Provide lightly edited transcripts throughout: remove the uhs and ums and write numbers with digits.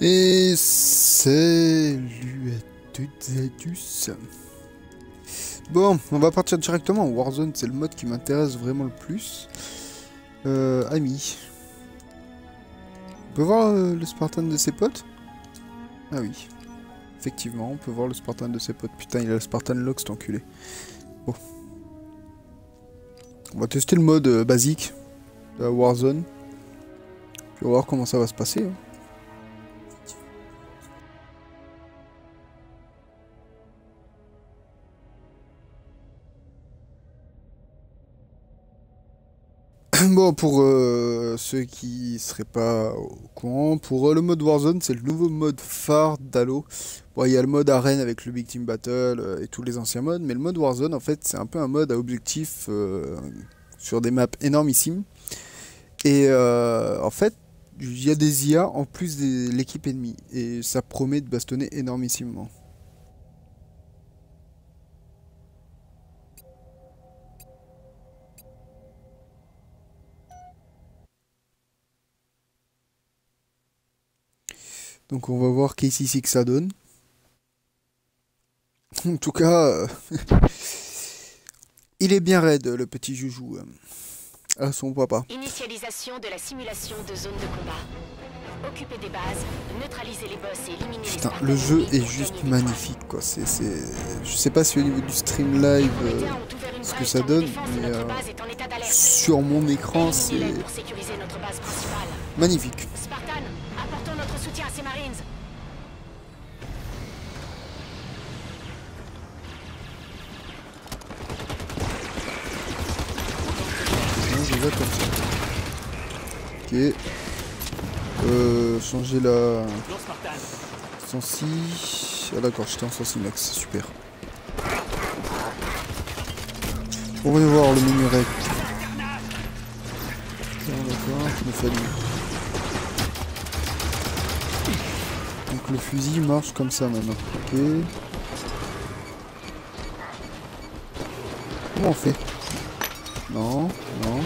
Et salut à toutes et à tous. Bon, on va partir directement. Warzone, c'est le mode qui m'intéresse vraiment le plus. Ami. On peut voir le Spartan de ses potes? Ah oui. Effectivement, on peut voir le Spartan de ses potes. Putain, il a le Spartan Lock, cet enculé. Bon. On va tester le mode basique de Warzone. Puis on va voir comment ça va se passer. Hein. Bon, pour ceux qui seraient pas au courant, pour le mode Warzone, c'est le nouveau mode phare d'Halo. Bon, il y a le mode arène avec le Big Team Battle et tous les anciens modes, mais le mode Warzone, en fait, c'est un peu un mode à objectif sur des maps énormissimes. Et en fait, il y a des IA en plus de l'équipe ennemie, et ça promet de bastonner énormissimement. Donc on va voir qu'ici que ça donne. En tout cas, il est bien raide, le petit joujou. À son papa. Initialisation de la simulation de zone de combat. Occuper des bases, neutraliser les boss et éliminer les Putain, le jeu est juste magnifique, quoi. Je sais pas si au niveau du stream live, ce que ça donne, mais sur mon écran, c'est magnifique. Spartan, apportons notre soutien à ces Marines. Je vais comme ça. Ok. Changer la sensi. Ah d'accord, j'étais en sensi max, super. On va aller voir le menu rec. D'accord, le fallu. Donc le fusil marche comme ça maintenant. Ok. Comment on fait? Non, non.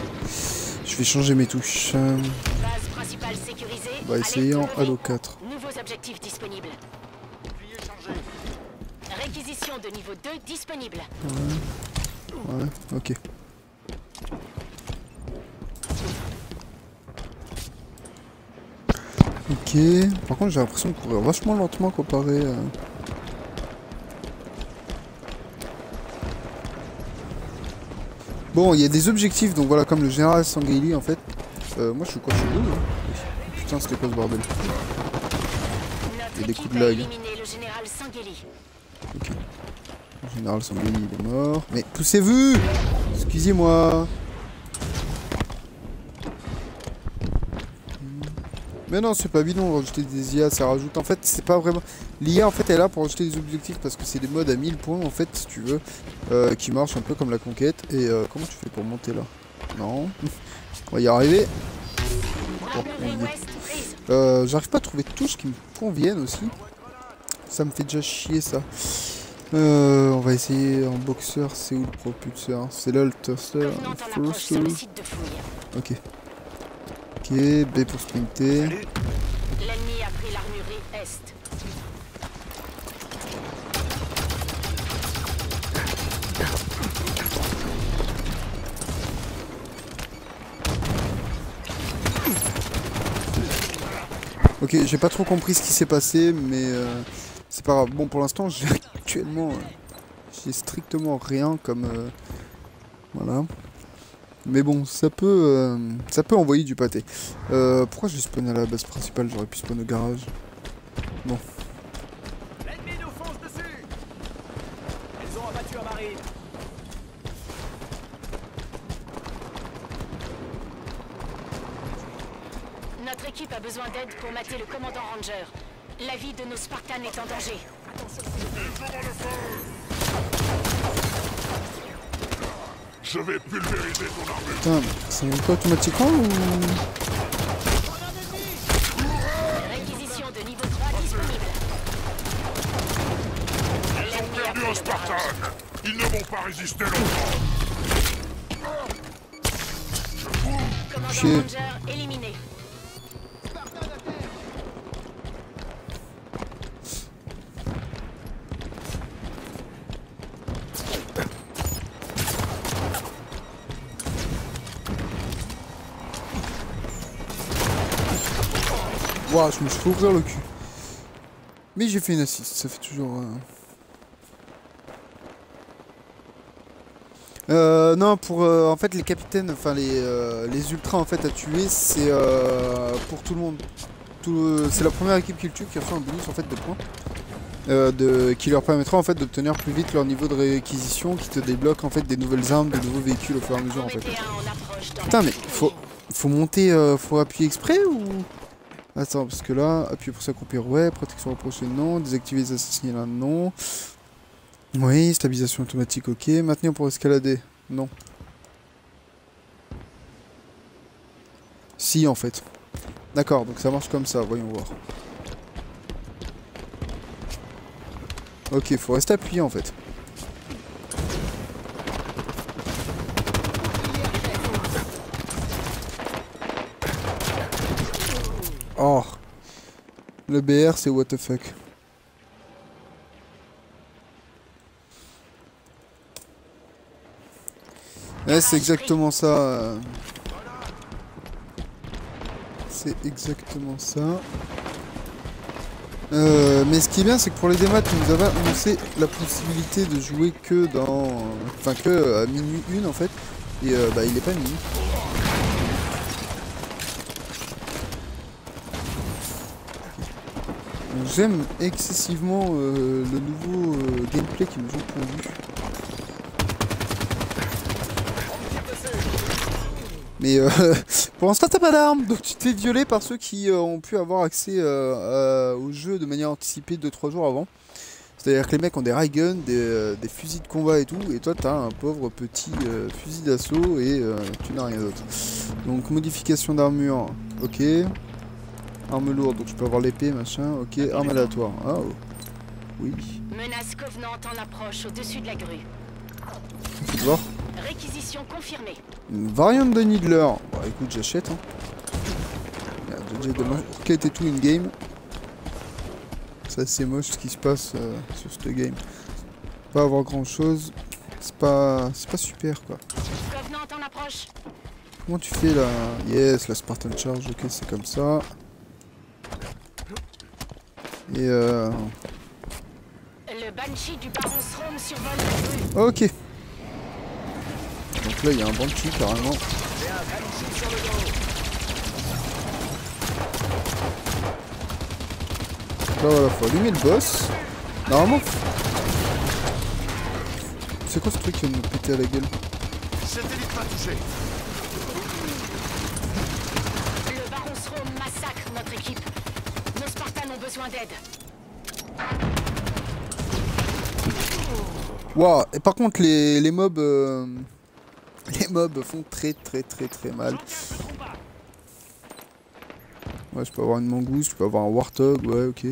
Je vais changer mes touches. Base principale sécurisée. On va essayer en Halo 4. Nouveaux objectifs disponibles. Réquisition de niveau 2 disponible. Ouais, ok. Ok. Par contre, j'ai l'impression de courir vachement lentement comparé à... Bon, il y a des objectifs, donc voilà, comme le général Sangheili en fait. Moi je suis quoi? Je suis où, hein? Putain, c'était quoi ce bordel? Il y a des coups de lag. Ok. Le général Sangheili il est mort. Mais poussez-vous! Excusez-moi! Mais non, c'est pas bidon, rajouter des IA, ça rajoute. En fait, c'est pas vraiment. L'IA en fait est là pour rajouter des objectifs parce que c'est des modes à 1000 points en fait, si tu veux, qui marchent un peu comme la conquête. Et comment tu fais pour monter là? Non. On va y arriver. Bon, j'arrive pas à trouver de touches qui me conviennent aussi. Ça me fait déjà chier ça. On va essayer en boxeur, c'est où le propulseur? C'est là le thruster. Ok. Ok, B pour sprinter. L'ennemi a pris l'armurerie Est. Ok, j'ai pas trop compris ce qui s'est passé, mais c'est pas grave. Bon, pour l'instant, j'ai actuellement, j'ai strictement rien comme, voilà. Mais bon, ça peut envoyer du pâté. Pourquoi j'ai spawn à la base principale? J'aurais pu spawn au garage. Bon. L'ennemi nous fonce dessus. Ils ont abattu un marine. Notre équipe a besoin d'aide pour mater le commandant Ranger. La vie de nos Spartans est en danger. Je vais pulvériser ton armure. Putain, c'est même pas automatiquement ou... Réquisition de niveau 3 disponible. Ils ont perdu un Spartan. Ils ne vont pas résister longtemps. Commandant Chier. Ranger éliminé. Waouh, je me suis fait ouvrir le cul. Mais j'ai fait une assist, ça fait toujours... non, pour en fait les capitaines, enfin les ultras en fait à tuer, c'est pour tout le monde. C'est la première équipe qui le tue qui reçoit un bonus en fait de points, qui leur permettra en fait d'obtenir plus vite leur niveau de réquisition, qui te débloque en fait des nouvelles armes, des nouveaux véhicules au fur et à mesure en fait. Putain mais faut monter, faut appuyer exprès ou... Attends, parce que là, appuyer pour s'accroupir, ouais, protection rapprochée, non, désactiver les assassins, là, non. Oui, stabilisation automatique, ok. Maintenir pour escalader, non. Si, en fait. D'accord, donc ça marche comme ça, voyons voir. Ok, faut rester appuyé, en fait. Oh. Le BR, c'est what the fuck. Ouais, c'est exactement ça. C'est exactement ça. Mais ce qui est bien, c'est que pour les démats, ils nous avaient annoncé la possibilité de jouer que dans... Enfin, que à minuit 1 en fait. Et bah, il est pas minuit. J'aime excessivement le nouveau gameplay qu'ils nous ont pondu. Mais pour l'instant t'as pas d'armes, donc tu te fais violer par ceux qui ont pu avoir accès au jeu de manière anticipée 2-3 jours avant. C'est-à-dire que les mecs ont des ray guns, des fusils de combat et tout, et toi t'as un pauvre petit fusil d'assaut et tu n'as rien d'autre. Donc modification d'armure, ok. Arme lourde, donc je peux avoir l'épée, machin, ok. Arme aléatoire, ah oh. Oui. Menace Covenant en approche au-dessus de la grue. Faut voir. Réquisition confirmée. Une variante de Needler. Bon écoute, j'achète. Hein. Il y a déjà des moquettes et tout in-game. C'est assez moche ce qui se passe sur ce game. Pas avoir grand chose. C'est pas super quoi. Covenant en approche. Comment tu fais là? Yes, la Spartan Charge, ok, c'est comme ça. Et Le Banshee du Baron Srom survole la grue. ok. Donc là il y a un Banshee carrément. Là voilà, faut allumer le boss. Normalement. C'est quoi ce truc qui vient de me péter à la gueule? Satellite pas touché. Le Baron Srom massacre notre équipe. Nos Spartans ont besoin d'aide. Waouh, et par contre les mobs les mobs font très mal. Ouais, je peux avoir une mangouste, je peux avoir un warthog, ouais, ok.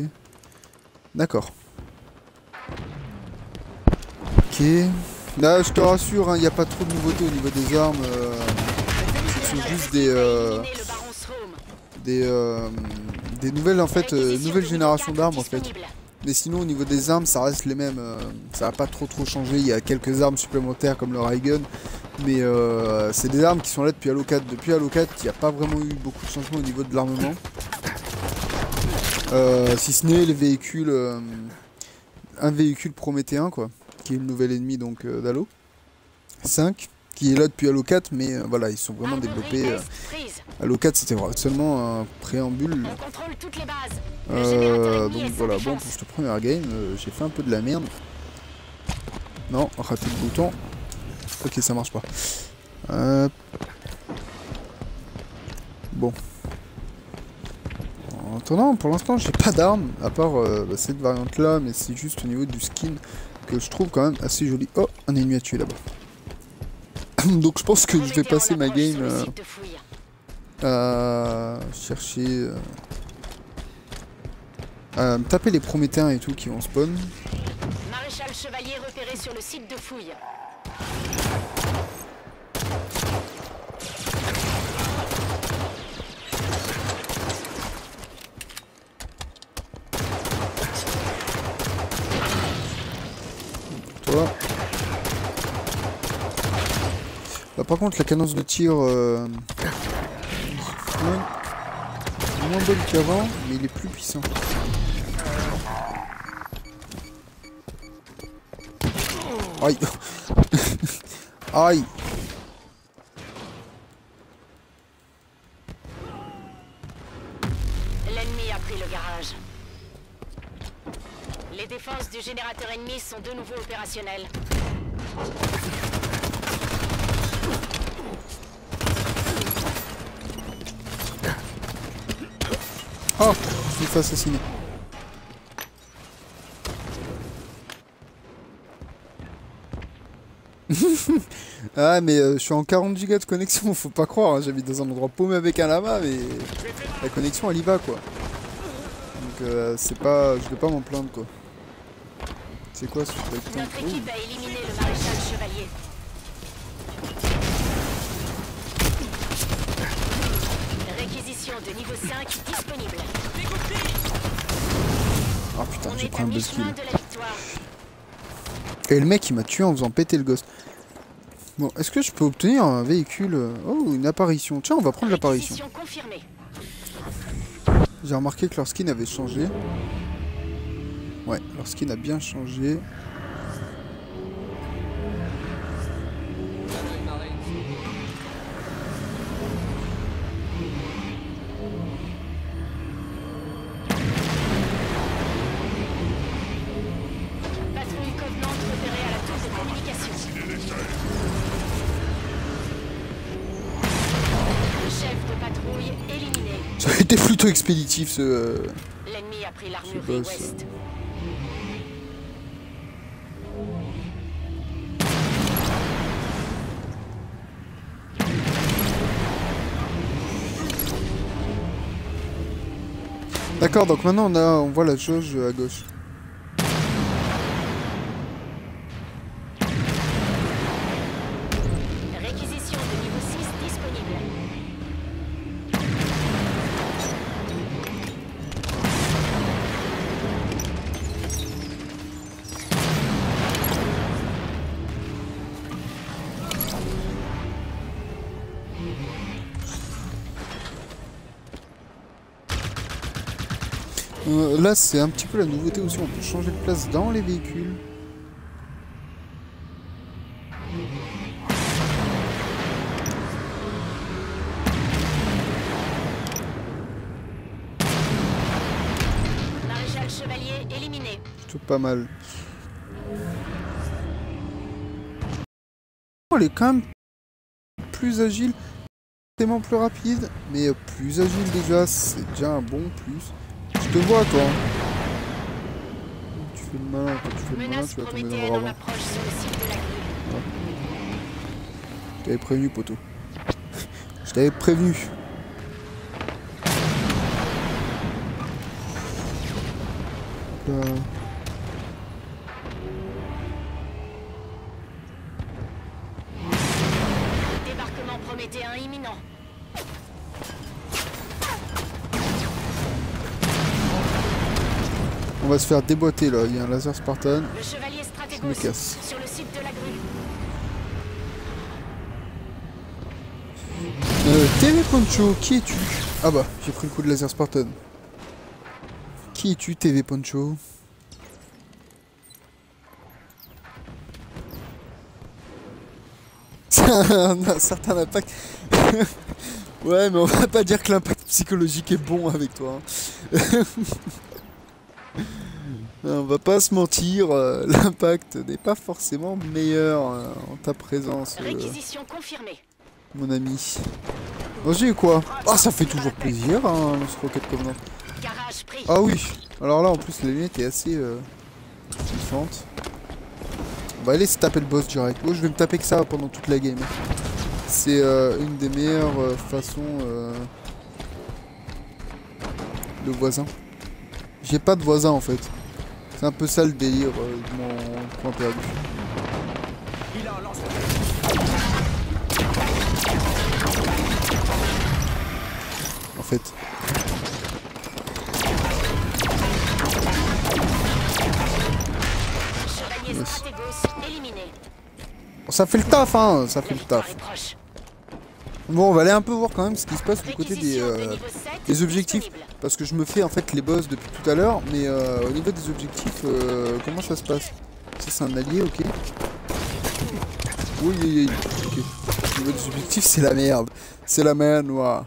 D'accord. Ok. Là, je te rassure, il n'y a pas trop de nouveautés au niveau des armes. Ce sont juste des nouvelles en fait, nouvelles générations d'armes en fait. Mais sinon au niveau des armes ça reste les mêmes, ça n'a pas trop changé, il y a quelques armes supplémentaires comme le ray gun, mais c'est des armes qui sont là depuis Halo 4. Depuis Halo 4 il n'y a pas vraiment eu beaucoup de changements au niveau de l'armement, si ce n'est les véhicules, un véhicule prométhéen quoi, qui est le nouvel ennemi donc d'Halo 5, qui est là depuis Halo 4, mais voilà ils sont vraiment développés. Halo 4 c'était seulement un préambule. Donc voilà, bon pour cette première game, j'ai fait un peu de la merde. Non, raté le bouton. Ok, ça marche pas. Bon. En attendant, pour l'instant j'ai pas d'armes, à part cette variante là, mais c'est juste au niveau du skin que je trouve quand même assez joli. Oh, un ennemi à tuer là-bas. Donc je pense que je vais passer ma game à chercher... à me taper les prométhéens et tout qui vont spawn. Maréchal Chevalier repéré sur le site de fouille. Toi. Là par contre la cadence de tir moins bonne qu'avant, mais il est plus puissant. Aïe. Aïe. L'ennemi a pris le garage. Les défenses du générateur ennemi sont de nouveau opérationnelles. Oh, je me fais assassiner. Ah mais je suis en 40 Go de connexion, faut pas croire, hein. J'habite dans un endroit paumé avec un lama mais la connexion elle y va quoi. Donc c'est pas, je vais pas m'en plaindre quoi. C'est quoi ce truc? Notre équipe a éliminé le maréchal chevalier. Réquisition de niveau 5 disponible. Ah putain, On j'ai est pris à un buzzkill. mi-chemin de la victoire. Et le mec il m'a tué en faisant péter le gosse. Bon, est-ce que je peux obtenir un véhicule? Oh, une apparition. Tiens, on va prendre l'apparition. Réquisition confirmée. J'ai remarqué que leur skin avait changé. Ouais, leur skin a bien changé. Patrouille Covenant repérée à la tour de communication. Chef de patrouille éliminé. Ça a été plutôt expéditif ce... L'ennemi a pris l'armurerie boss. ouest. D'accord, donc maintenant on voit la jauge à gauche. Réquisition de niveau 6 disponible. Là c'est un petit peu la nouveauté aussi, on peut changer de place dans les véhicules. Maréchal chevalier éliminé. Plutôt pas mal. Elle est quand même plus agile, tellement plus rapide, mais plus agile déjà, c'est déjà un bon plus. Je te vois toi. Tu fais le malin, quand tu fais le malin, Menace tu vas tomber dans le prométhéenne en ravin. approche sur le site de la grue. Je t'avais prévenu, poteau. Je t'avais prévenu. Là. Débarquement prométhéen imminent. On va se faire déboîter là, il y a un laser Spartan. Le chevalier Je me Stratégos casse. sur le site de la grue. TV Poncho, qui es-tu? Ah bah, j'ai pris le coup de laser Spartan. Qui es-tu, TV Poncho? Un certain impact. Ouais, mais on va pas dire que l'impact psychologique est bon avec toi. Hein. On va pas se mentir, l'impact n'est pas forcément meilleur en ta présence, Réquisition confirmée. mon ami. Bon, j'ai eu quoi? Ah, ça fait toujours plaisir, hein, ce Rocket Covenant. Garage pris. Ah oui, alors là en plus la lunette est assez puissante. On va aller se taper le boss direct. Oh, je vais me taper que ça pendant toute la game. C'est une des meilleures façons de voisin. J'ai pas de voisin en fait. C'est un peu ça le délire de mon point perdu. Il a un lance. En fait. Chevalier Yes. Stratégos éliminé. Ça fait le taf, hein, ça fait le La victoire taf. est proche. Bon, on va aller un peu voir quand même ce qui se passe du côté Réquisition de niveau 7 des objectifs. disponible. Parce que je me fais en fait les boss depuis tout à l'heure. Mais au niveau des objectifs, comment ça se passe? Ça c'est un allié, ok. Oui, oui, oui, ok. Au niveau des objectifs, c'est la merde. C'est la mer noire.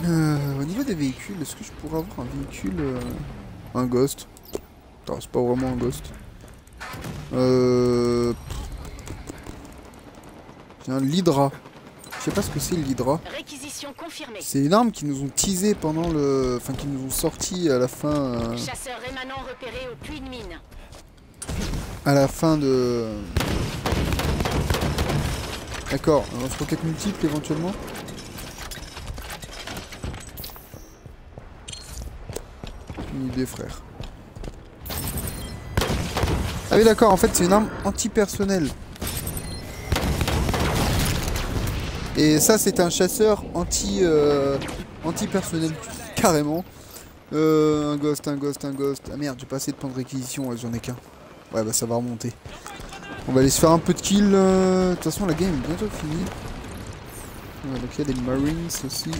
Au niveau des véhicules, est-ce que je pourrais avoir un véhicule... un ghost? Attends, c'est pas vraiment un ghost. Tiens, l'Hydra. Je sais pas ce que c'est l'Hydra. Réquisition confirmée. C'est une arme qui nous ont teasé pendant le... Enfin, qui nous ont sorti à la fin... Chasseur rémanent repéré au puits de mine. À la fin de... D'accord, un lance-roquette multiple éventuellement. Une idée, frère. Ah oui, d'accord, en fait, c'est une arme anti-personnelle. Et ça, c'est un chasseur anti-personnel, carrément. Un ghost, un ghost, un ghost. Ah merde, j'ai pas assez de points de réquisition, ouais, j'en ai qu'un. Ouais, bah ça va remonter. On va aller se faire un peu de kill. De toute façon, la game est bientôt finie. Ouais, donc il y a des Marines aussi.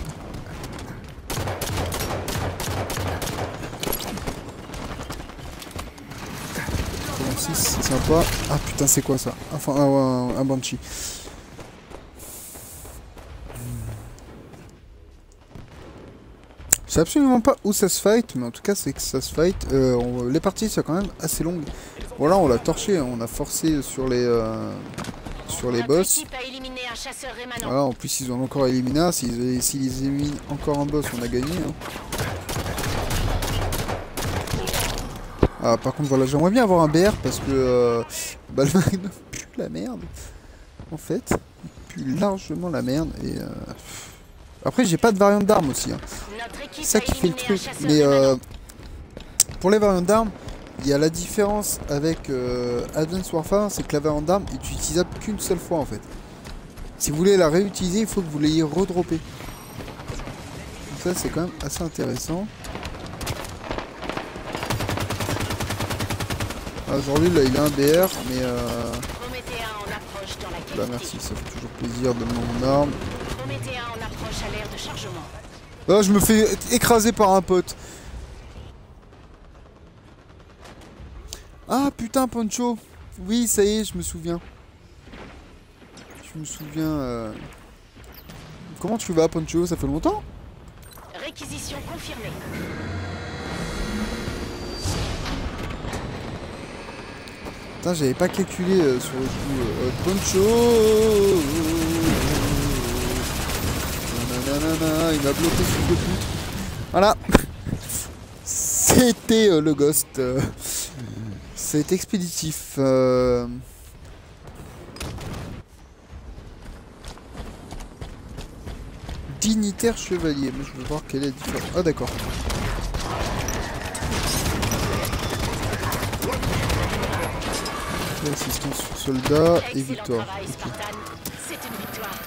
6, c'est sympa. Ah putain, c'est quoi ça? Enfin, un Banshee. Je sais absolument pas où ça se fight, mais en tout cas, c'est que ça se fight. Les parties sont quand même assez longues. Voilà, on l'a torché, hein, on a forcé sur les boss. Voilà, en plus, ils ont encore éliminé un. S'ils éliminent encore un boss, on a gagné. Hein. Ah, par contre, voilà, j'aimerais bien avoir un BR parce que bah, le Magnum pue la merde. En fait, il pue largement la merde. Et après, j'ai pas de variante d'armes aussi. Hein. C'est ça qui fait le truc. Mais pour les variantes d'armes, il y a la différence avec Advanced Warfare, c'est que la variante d'armes est utilisable qu'une seule fois en fait. Si vous voulez la réutiliser, il faut que vous l'ayez redroppée. Donc ça, c'est quand même assez intéressant. Aujourd'hui, là, il a un BR, mais bah merci, ça fait toujours plaisir de mon arme. Oh, je me fais écraser par un pote. Ah putain, Poncho. Oui, ça y est, je me souviens. Je me souviens. Comment tu vas, Poncho? Ça fait longtemps? Réquisition confirmée. Putain, j'avais pas calculé sur le coup. Poncho. Nanana, il m'a bloqué sur le pute. Voilà. C'était le ghost. C'est expéditif. Dignitaire chevalier. Mais je veux voir quelle est la différence. Ah d'accord. Assistance sur soldat et victoire. Okay. C'est une victoire.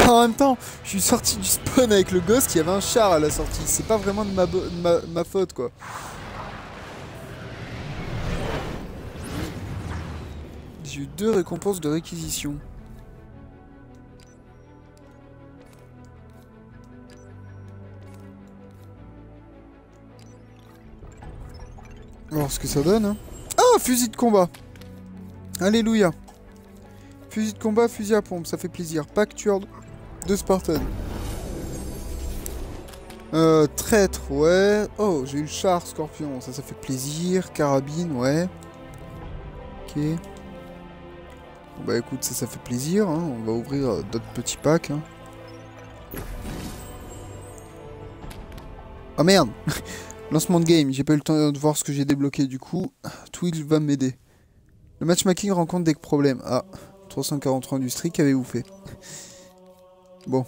En même temps, je suis sorti du spawn avec le ghost, il y avait un char à la sortie. C'est pas vraiment de ma faute, quoi. J'ai eu 2 récompenses de réquisition. Alors, ce que ça donne, hein. Ah, fusil de combat. Alléluia. Fusil de combat, fusil à pompe, ça fait plaisir. Pack tueur de Spartan. Traître, ouais. Oh, j'ai eu le char scorpion, ça fait plaisir. Carabine, ouais. Ok. Bon, bah écoute, ça fait plaisir. Hein. On va ouvrir d'autres petits packs. Hein. Ah merde. Lancement de game, j'ai pas eu le temps de voir ce que j'ai débloqué du coup. Twitch va m'aider. Le matchmaking rencontre des problèmes. Ah, 343 industries, qu'avez-vous fait? Bon.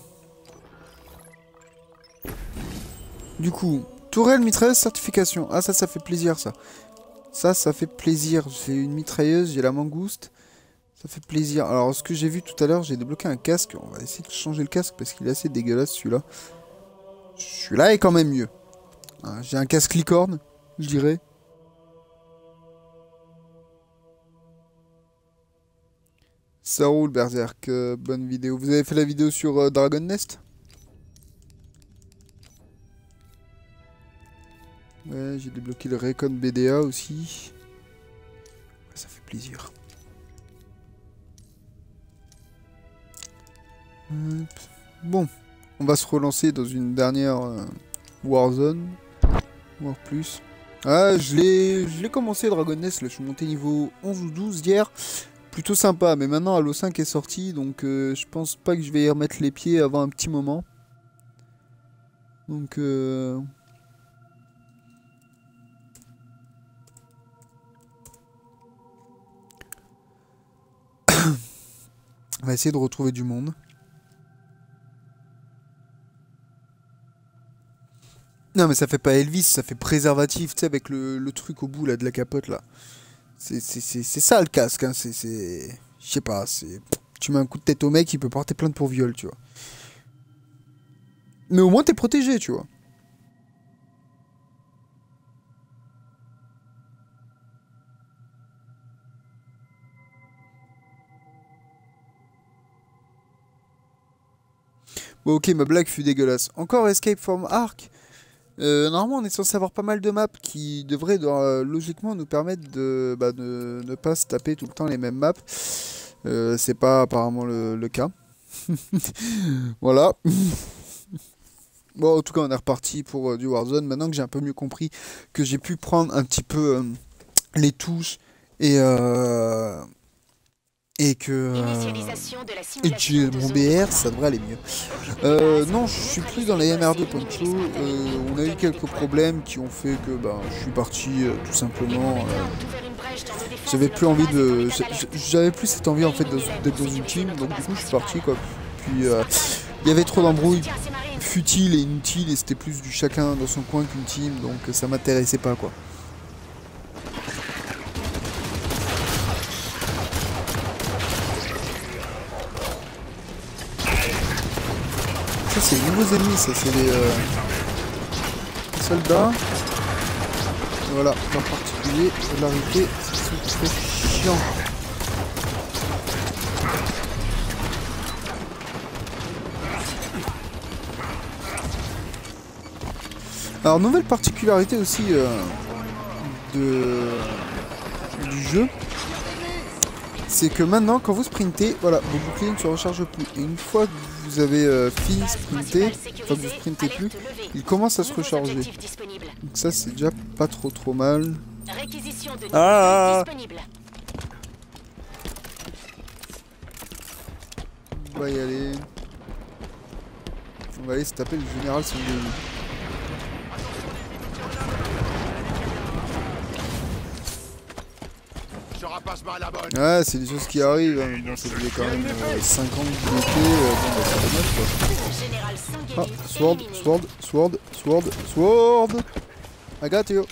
Du coup, tourelle mitrailleuse certification. Ah ça fait plaisir ça. Ça fait plaisir. J'ai une mitrailleuse, j'ai la mangouste. Ça fait plaisir. Alors ce que j'ai vu tout à l'heure, j'ai débloqué un casque. On va essayer de changer le casque parce qu'il est assez dégueulasse celui-là. Celui-là est quand même mieux. Hein, j'ai un casque licorne, je dirais. Ça roule, Berserk. Bonne vidéo. Vous avez fait la vidéo sur Dragon Nest? Ouais, j'ai débloqué le Recon BDA aussi. Ouais, ça fait plaisir. Bon, on va se relancer dans une dernière Warzone, voire plus. Ah, je l'ai commencé Dragon Nest, là, je suis monté niveau 11 ou 12 hier. Plutôt sympa, mais maintenant Halo 5 est sorti, donc je pense pas que je vais y remettre les pieds avant un petit moment. Donc on va essayer de retrouver du monde. Non mais ça fait pas Elvis, ça fait préservatif, tu sais, avec le truc au bout là de la capote là. C'est ça le casque, hein. Je sais pas, tu mets un coup de tête au mec, il peut porter plainte pour viol, tu vois. Mais au moins t'es protégé, tu vois. Bon ok, ma blague fut dégueulasse. Encore Escape from Ark. Normalement, on est censé avoir pas mal de maps qui devraient logiquement nous permettre de ne pas se taper tout le temps les mêmes maps. C'est pas apparemment le cas. Voilà. Bon, en tout cas, on est reparti pour du Warzone. Maintenant que j'ai un peu mieux compris, que j'ai pu prendre un petit peu les touches et que j'ai mon BR, ça devrait aller mieux. Non, je suis plus dans la MR2 Poncho. On a eu quelques problèmes qui ont fait que je suis parti tout simplement. J'avais plus envie de, j'avais plus cette envie en fait d'être dans une team, donc du coup je suis parti quoi. Puis il y avait trop d'embrouilles futiles et inutiles et c'était plus du chacun dans son coin qu'une team, donc ça m'intéressait pas quoi. Ça c'est les nouveaux ennemis, ça c'est les soldats. Et voilà, en particulier, l'arrêter, c'est très chiant. Alors nouvelle particularité aussi du jeu, c'est que maintenant quand vous sprintez, voilà, vos boucliers ne se rechargent plus. Et une fois que vous avez fini de sprinter, enfin que vous sprintez plus, il commence à se recharger. Donc ça c'est déjà pas trop mal. Ah, on va y aller. On va aller se taper le général Sanguini. Ouais, c'est des choses qui arrivent. Hein. Bon, ça faisait quand même 5 ans que vous étiez. Bon, c'est dommage quoi. Ah, sword. I got you.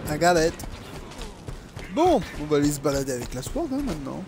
I got it. Bon, on va aller se balader avec la sword hein, maintenant.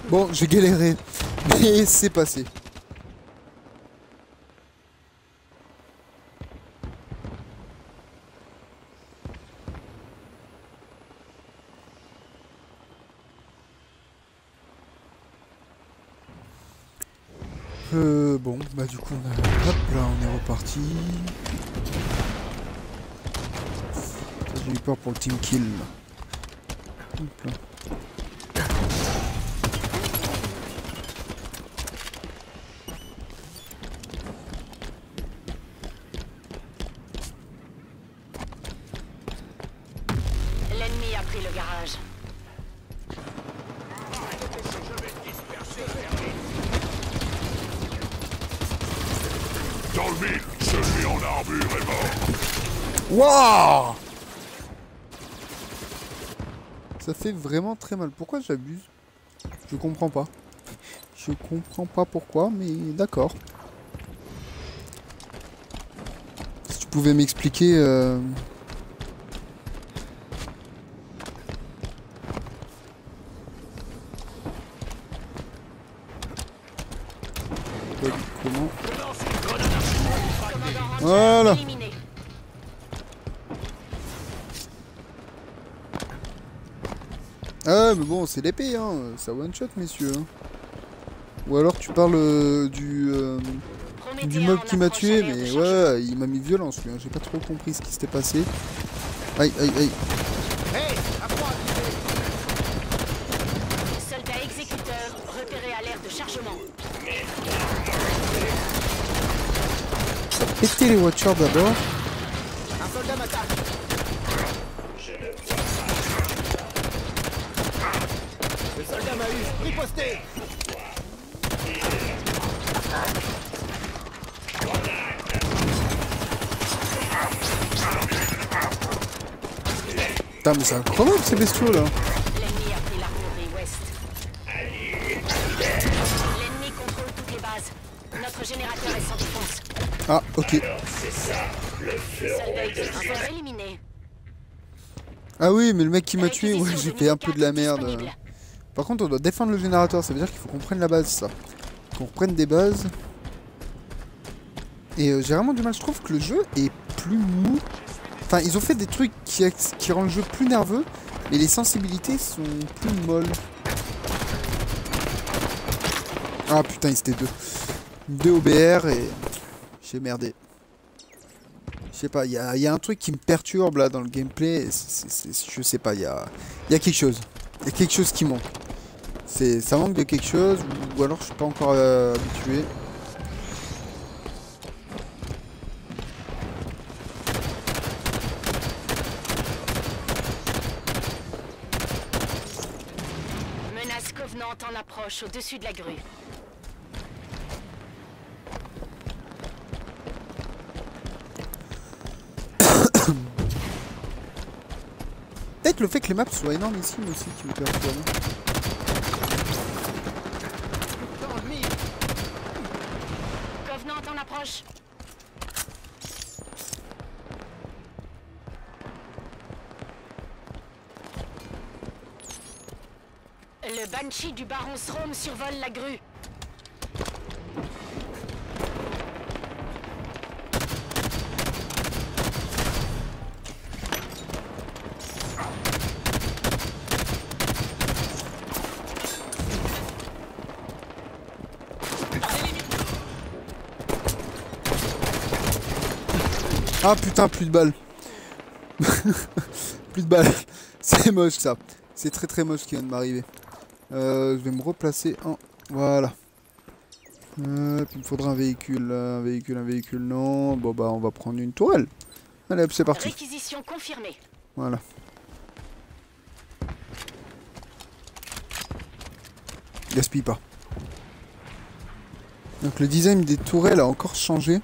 Bon, j'ai galéré, mais c'est passé. Bon, bah du coup, hop là, on est reparti. J'ai eu peur pour le team kill. Hop là. a pris le garage. Dans le mille, celui en armure est mort. Waouh! Ça fait vraiment très mal. Pourquoi j'abuse? Je comprends pas. Je comprends pas pourquoi, mais d'accord. Si tu pouvais m'expliquer... Comment? Voilà. Éliminé. Ah mais bon, c'est l'épée, hein. Ça one shot, messieurs. Hein. Ou alors tu parles du mob qui m'a tué, mais ouais, il m'a mis violence lui. Hein. J'ai pas trop compris ce qui s'était passé. Aïe, aïe, aïe. Soldat exécuteur repéré à l'aire de chargement. Pétez les watchers d'abord. Un soldat m'attaque. Le soldat m'a eu. Riposté. Putain, mais c'est incroyable ces bestiaux là. L'ennemi a pris l'armurerie ouest. L'ennemi contrôle toutes les bases. Notre générateur est sans défense. Ah, ok. Soldat exécuteur éliminé. Ah oui, mais le mec qui m'a tué, ouais, j'ai fait un peu de la merde. Par contre, on doit défendre le générateur, ça veut dire qu'il faut qu'on prenne la base, ça. Qu'on reprenne des bases. Et j'ai vraiment du mal, je trouve que le jeu est plus mou. Enfin, ils ont fait des trucs qui rendent le jeu plus nerveux, mais les sensibilités sont plus molles. Ah putain, c'était deux. Deux OBR et j'ai merdé. Je sais pas, il y a un truc qui me perturbe là dans le gameplay. Je sais pas, il y a quelque chose. Il y a quelque chose qui manque. Ça manque de quelque chose, ou alors je suis pas encore habitué. Menace Covenant en approche au-dessus de la grue. Peut-être le fait que les maps soient énormes ici, mais aussi qui me perturbe. Dans le mille. Covenant en approche. Le Banshee du Baron Srom survole la grue. Ah putain, plus de balles. Plus de balles. C'est moche ça. C'est très très moche ce qui vient de m'arriver. Je vais me replacer en... Voilà. Puis il me faudra un véhicule. Un véhicule, non. Bon bah on va prendre une tourelle. Allez hop, c'est parti. Réquisition confirmée. Voilà. Gaspille pas. Donc le design des tourelles a encore changé.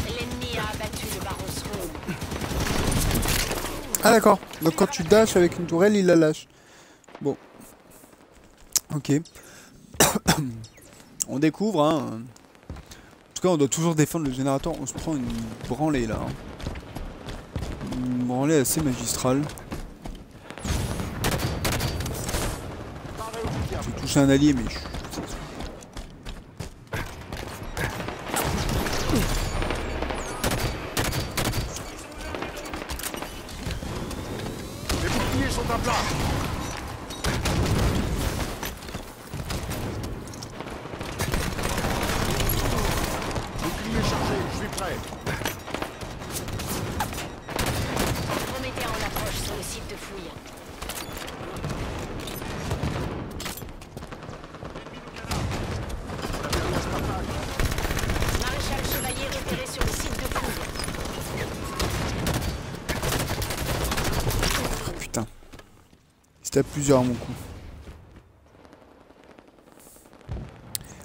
L'ennemi a abattu le Baron Srom. Ah d'accord. Donc quand tu dashes avec une tourelle, il la lâche. Bon. Ok. On découvre, hein. En tout cas, on doit toujours défendre le générateur. On se prend une branlée, là. Hein. Une branlée assez magistrale. J'ai touché un allié, mais... Les boucliers sont à plat. Bouclier chargé, je suis prêt. Prométhée en approche sur le site de fouille. C'était à plusieurs à mon coup.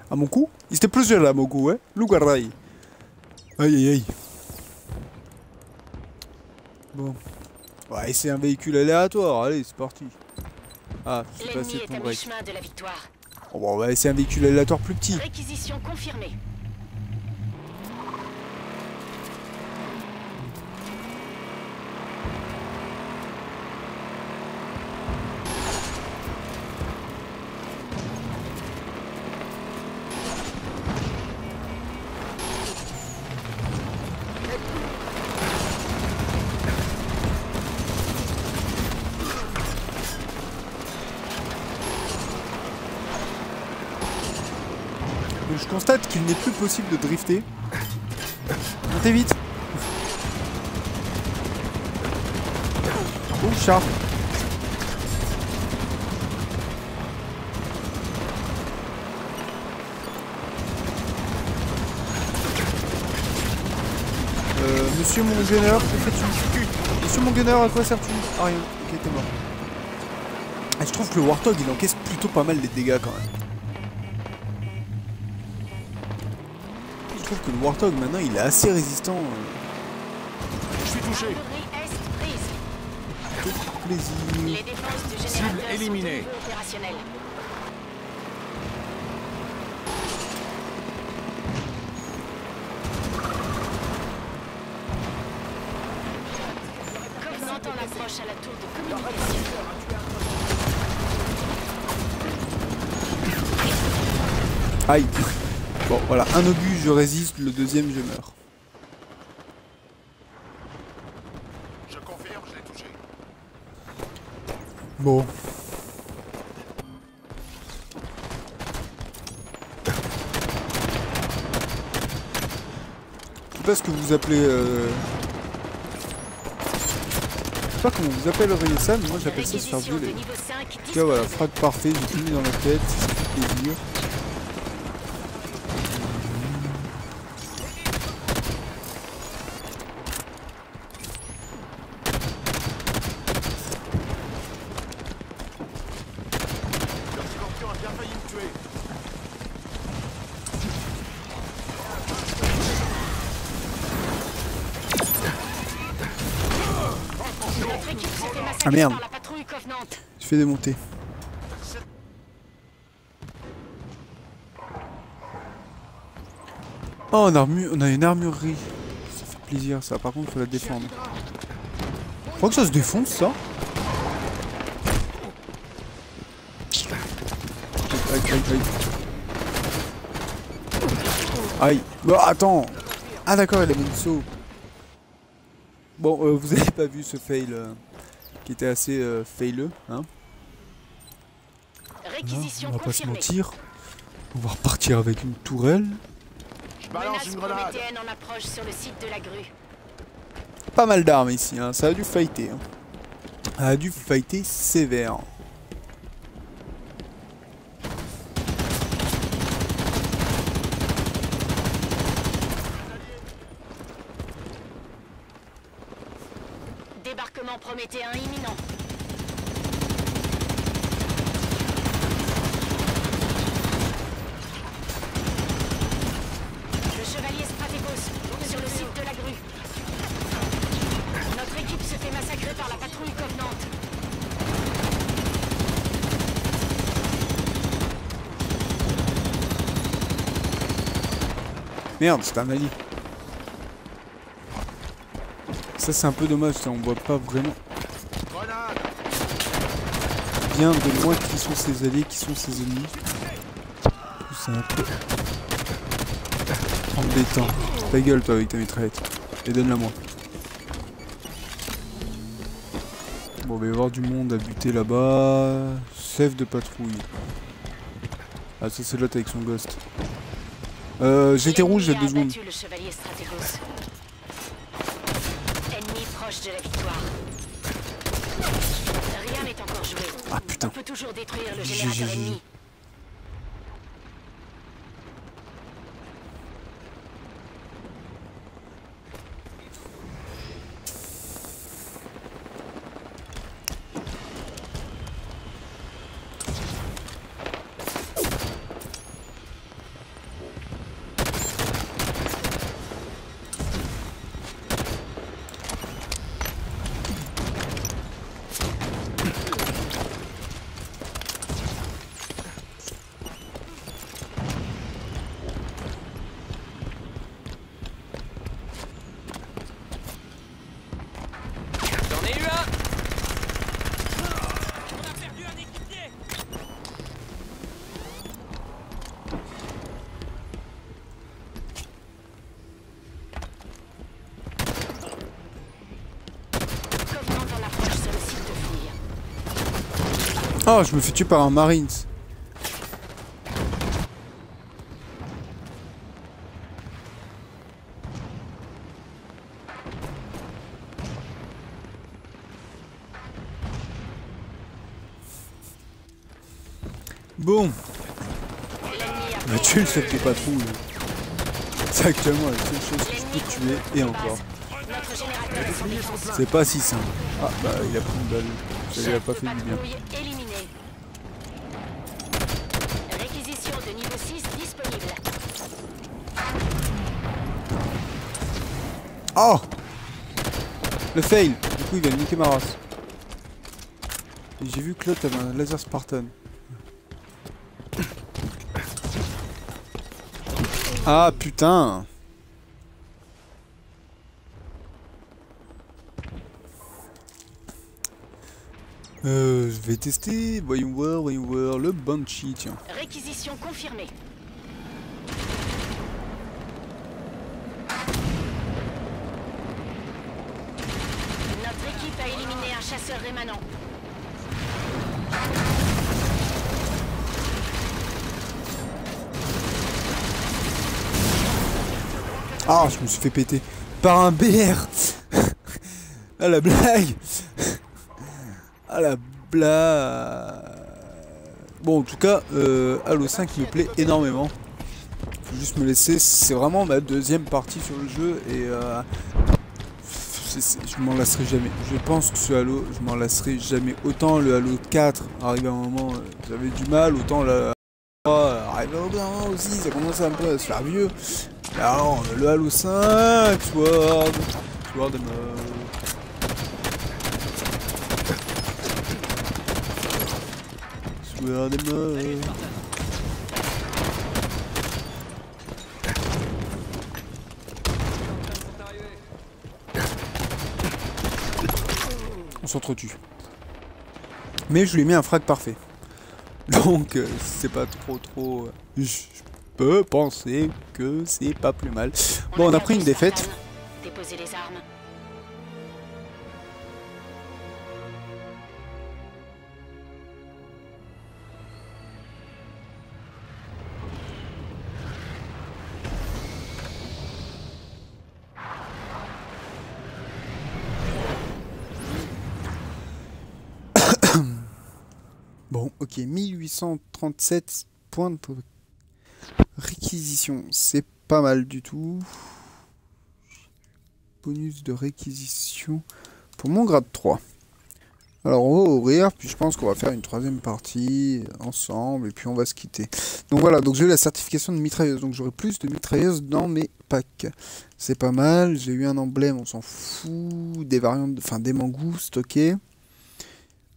À mon coup? Ils étaient plusieurs là à mon coup, ouais. Lougaray. Aïe aïe aïe. Bon. Ouais, c'est un véhicule aléatoire. Allez, c'est parti. Ah, c'est pas L'ennemi assez est pour à break. mi-chemin de la victoire. Oh, bon, on va essayer un véhicule aléatoire plus petit. Réquisition confirmée. Je constate qu'il n'est plus possible de drifter. Montez vite. Oh, chat. Monsieur mon gunner, que fais-tu? Monsieur mon gunner, à quoi sers-tu? Ah rien, ok t'es mort. Et je trouve que le Warthog il encaisse plutôt pas mal les dégâts quand même. Je trouve que le Warthog maintenant il est assez résistant. Je suis touché. Artillerie Est prise. Plaisir. Les défenses du Cible générateur sont éliminée. de nouveau opérationnelles. Covenant en approche à la tour de communication. Aïe. Bon voilà, un obus je résiste, le deuxième je meurs. Je confirme, je l'ai touché. Bon. Je sais pas ce que vous appelez je sais pas comment vous appelleriez ça, mais moi j'appelle ça se faire Réquisition de violer. niveau 5 En tout cas voilà, frag parfait, j'ai tout mis dans la tête, ça fait plaisir. Le scorpion a bien failli me tuer. Notre équipe se fait massacrer Ah, merde. par la patrouille Covenant. Je fais démonter. Oh on a une armurerie. Ça fait plaisir ça, par contre faut la défendre. Je crois que ça se défonce ça. Aïe aïe aïe. Aïe. Bon, attends. Ah d'accord, il a mis une saut. Bon, vous avez pas vu ce fail qui était assez faileux, hein. Réquisition On va pas se confirmée. mentir. On va repartir avec une tourelle. Je balance Menace une grenade. prométhéenne en approche sur le site de la grue. Pas mal d'armes ici, hein. Ça a dû fighter. Hein. Ça a dû fighter sévère. Débarquement prométhéen imminent. Le chevalier Stratégos sur le site de la grue. Notre équipe se fait massacrer par la patrouille Covenant. Merde, c'est un allié. Ça c'est un peu dommage, ça on voit pas vraiment Grenade. bien de loin qui sont ses alliés, qui sont ses ennemis. C'est un peu embêtant. Ta gueule toi avec ta mitraillette. Et donne-la moi. Bon, il va y avoir du monde à buter là-bas. Chef de patrouille. Ah ça c'est l'autre avec son ghost. J'étais rouge il y a 2 secondes. Le chevalier Stratégos. Ennemi proche de la victoire. Rien n'est encore joué. Ah putain. On peut toujours détruire le GG. générateur ennemi. Oh, je me fais tuer par un Marines. Bon. On a tué le chef de patrouille. C'est actuellement la seule chose que je peux tuer et encore. C'est pas si simple. Ah bah il a pris une balle. Ça lui a pas fait du bien. Réquisition de niveau 6 disponible. Oh, le fail. Du coup il va niquer ma race. Et j'ai vu que l'autre avait un laser Spartan. Ah putain. Je vais tester, voyons voir, le Banshee, tiens. Réquisition confirmée. Notre équipe a éliminé un chasseur rémanent. Ah, je me suis fait péter par un BR. Ah la blague. Ah la blague. Bon, en tout cas, Halo 5 me plaît énormément. Faut juste me laisser. C'est vraiment ma deuxième partie sur le jeu et je m'en lasserai jamais. Je pense que ce Halo, je m'en lasserai jamais. Autant le Halo 4 arrivé à un moment, j'avais du mal. Autant le 3 arrivé à un moment aussi, ça commence un peu à se faire vieux. Alors, le Halo 5, Sword and Sword and on s'entretue. Mais je lui ai mis un frag parfait. Donc, c'est pas trop... Je peux penser que c'est pas plus mal. Bon, on a pris une défaite. Déposez les armes. Bon, ok, 1837 points de réquisition, c'est pas mal du tout. Bonus de réquisition pour mon grade 3. Alors on va ouvrir, puis je pense qu'on va faire une troisième partie ensemble, et puis on va se quitter. Donc voilà, donc j'ai eu la certification de mitrailleuse, donc j'aurai plus de mitrailleuses dans mes packs. C'est pas mal, j'ai eu un emblème, on s'en fout, des variantes, enfin des mangoustes, ok.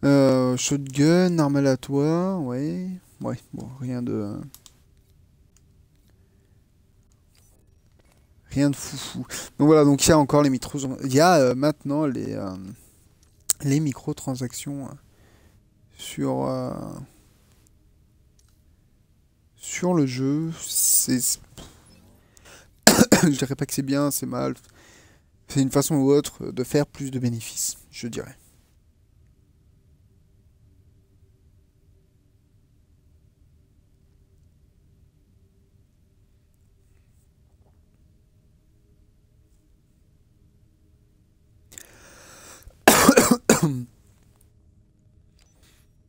Shotgun, arme aléatoire, ouais. Ouais, bon, rien de... Rien de foufou. Donc voilà, donc il y a encore les micros... Il y a maintenant les microtransactions sur le jeu. C'est... Je dirais pas que c'est bien, c'est mal. C'est une façon ou autre de faire plus de bénéfices, je dirais.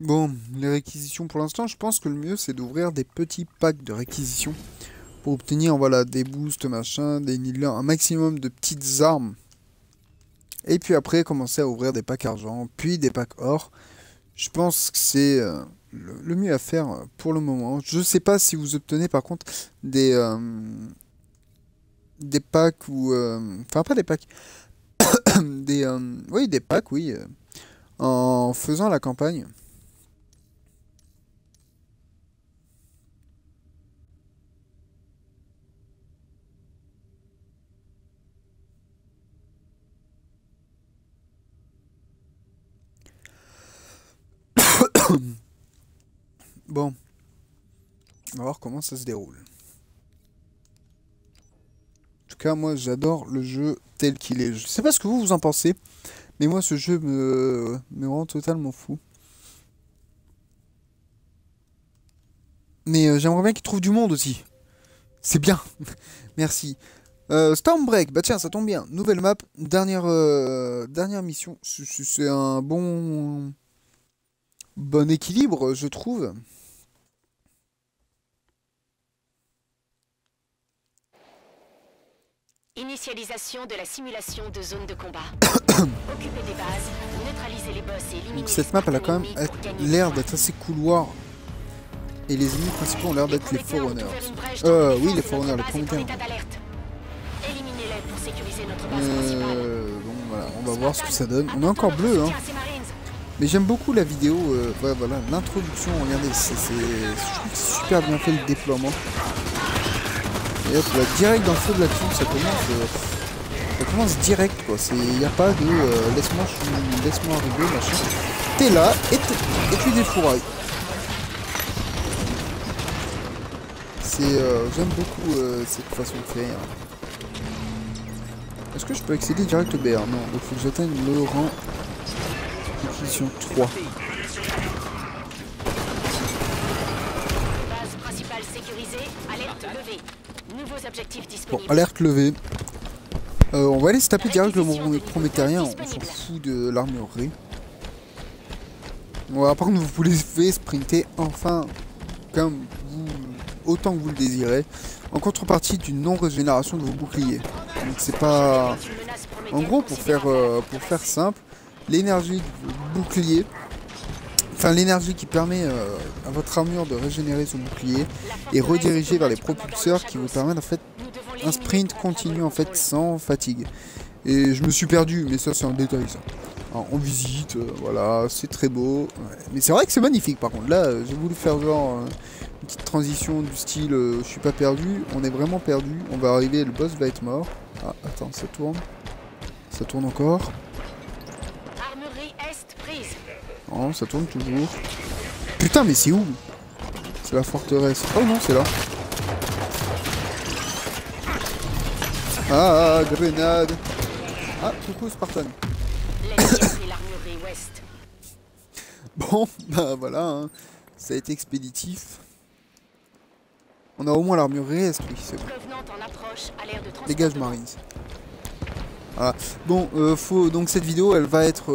Bon, les réquisitions pour l'instant, je pense que le mieux c'est d'ouvrir des petits packs de réquisition pour obtenir voilà, des boosts, machin, des nidlers, un maximum de petites armes. Et puis après, commencer à ouvrir des packs argent, puis des packs or. Je pense que c'est le mieux à faire pour le moment. Je sais pas si vous obtenez par contre des packs ou... Enfin, pas des packs. Oui, des packs, oui. En faisant la campagne. Bon. On va voir comment ça se déroule. En tout cas, moi, j'adore le jeu tel qu'il est. Je sais pas ce que vous en pensez, mais moi, ce jeu me rend totalement fou. Mais j'aimerais bien qu'ils trouvent du monde aussi. C'est bien. Merci. Stormbreak, bah tiens, ça tombe bien. Nouvelle map, dernière mission. C'est un bon équilibre, je trouve. Initialisation de la simulation de zone de combat. Occupez des bases, neutralisez les boss et éliminez Donc cette map, elle a quand même l'air d'être assez couloir. Et les ennemis principaux ont l'air d'être les Forerunners. Oui, les Forerunners, les Prométhéens. Éliminez-les pour sécuriser notre base principale. Bon, voilà, on va voir ce que ça donne. On est encore bleu, hein. Mais j'aime beaucoup la vidéo, ouais, voilà, l'introduction, regardez, je trouve que c'est super bien fait le déploiement. Et hop, là, direct dans le feu de l'action, ça commence direct, quoi. Il n'y a pas de laisse-moi arriver, machin. T'es là, et tu défourailles. J'aime beaucoup cette façon de faire. Est-ce que je peux accéder direct au BR? Non, il faut que j'atteigne le rang d'acquisition 3. Base principale sécurisée, alerte levée. Nouveaux objectifs Bon, disponibles. alerte levée. On va aller se taper direct le Prométhéen, on s'en fout de l'armurerie. Bon, après vous pouvez sprinter enfin comme autant que vous le désirez, en contrepartie d'une non-régénération de vos boucliers. Donc c'est pas... En gros, pour faire simple, l'énergie de vos boucliers, enfin l'énergie qui permet à votre armure de régénérer son bouclier, est redirigée vers les propulseurs qui vous permettent en fait un sprint continu en fait sans fatigue. Et je me suis perdu, mais ça c'est un détail ça. Alors, on visite, voilà, c'est très beau. Ouais. Mais c'est vrai que c'est magnifique par contre. Là, j'ai voulu faire genre une petite transition du style je suis pas perdu, on est vraiment perdu. On va arriver, le boss va être mort. Ah, attends, ça tourne. Ça tourne encore. Armurerie Est prise. Non, ça tourne toujours. Putain, mais c'est où? C'est la forteresse. Oh non, c'est là. Ah, grenade. Ah, coucou Spartan. Bon, bah voilà, hein. Ça a été expéditif. On a au moins l'armurerie Est, oui, c'est bon. Dégage Marines. Voilà. Bon, donc cette vidéo, elle va être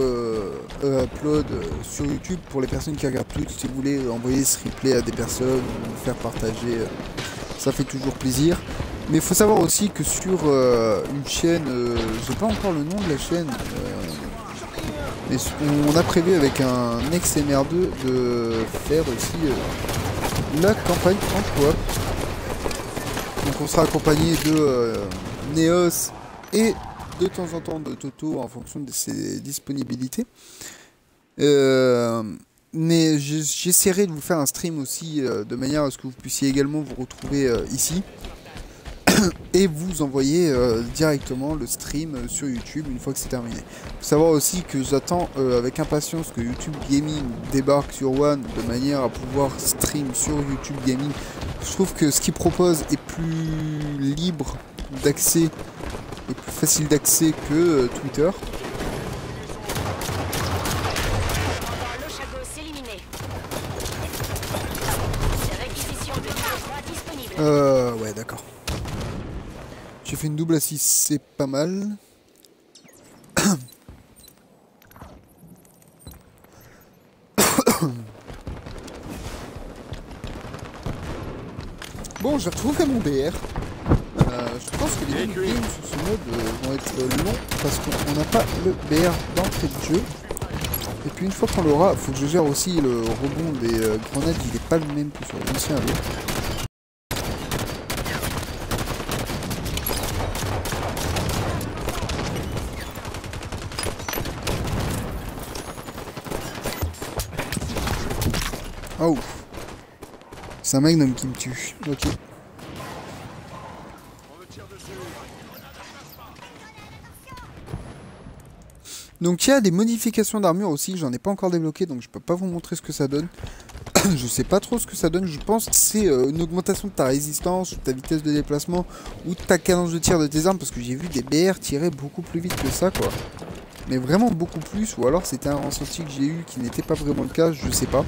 upload sur YouTube pour les personnes qui regardent Twitch. Si vous voulez envoyer ce replay à des personnes ou faire partager, ça fait toujours plaisir. Mais il faut savoir aussi que sur une chaîne, j'ai pas encore le nom de la chaîne, mais on a prévu avec un ex-MR2 de faire aussi la campagne en coop. Donc on sera accompagné de Neos et de temps en temps de Toto en fonction de ses disponibilités. Mais j'essaierai de vous faire un stream aussi de manière à ce que vous puissiez également vous retrouver ici. Et vous envoyer directement le stream sur YouTube une fois que c'est terminé. Il faut savoir aussi que j'attends avec impatience que YouTube Gaming débarque sur One de manière à pouvoir stream sur YouTube Gaming. Je trouve que ce qu'il propose est plus libre d'accès et plus facile d'accès que Twitter. Ouais, d'accord. J'ai fait une double assise, c'est pas mal. Bon, j'ai retrouvé mon BR. Je pense que les games sur ce mode vont être longs parce qu'on n'a pas le BR d'entrée de jeu. Et puis une fois qu'on l'aura, il faut que je gère aussi le rebond des grenades, il n'est pas le même que sur l'ancien Halo. Oh, c'est un magnum qui me tue. Ok. Donc il y a des modifications d'armure aussi, j'en ai pas encore débloqué donc je peux pas vous montrer ce que ça donne. Je sais pas trop ce que ça donne, je pense que c'est une augmentation de ta résistance, ou de ta vitesse de déplacement, ou de ta cadence de tir de tes armes, parce que j'ai vu des BR tirer beaucoup plus vite que ça quoi. Mais vraiment beaucoup plus, ou alors c'était un ressenti que j'ai eu qui n'était pas vraiment le cas, je sais pas.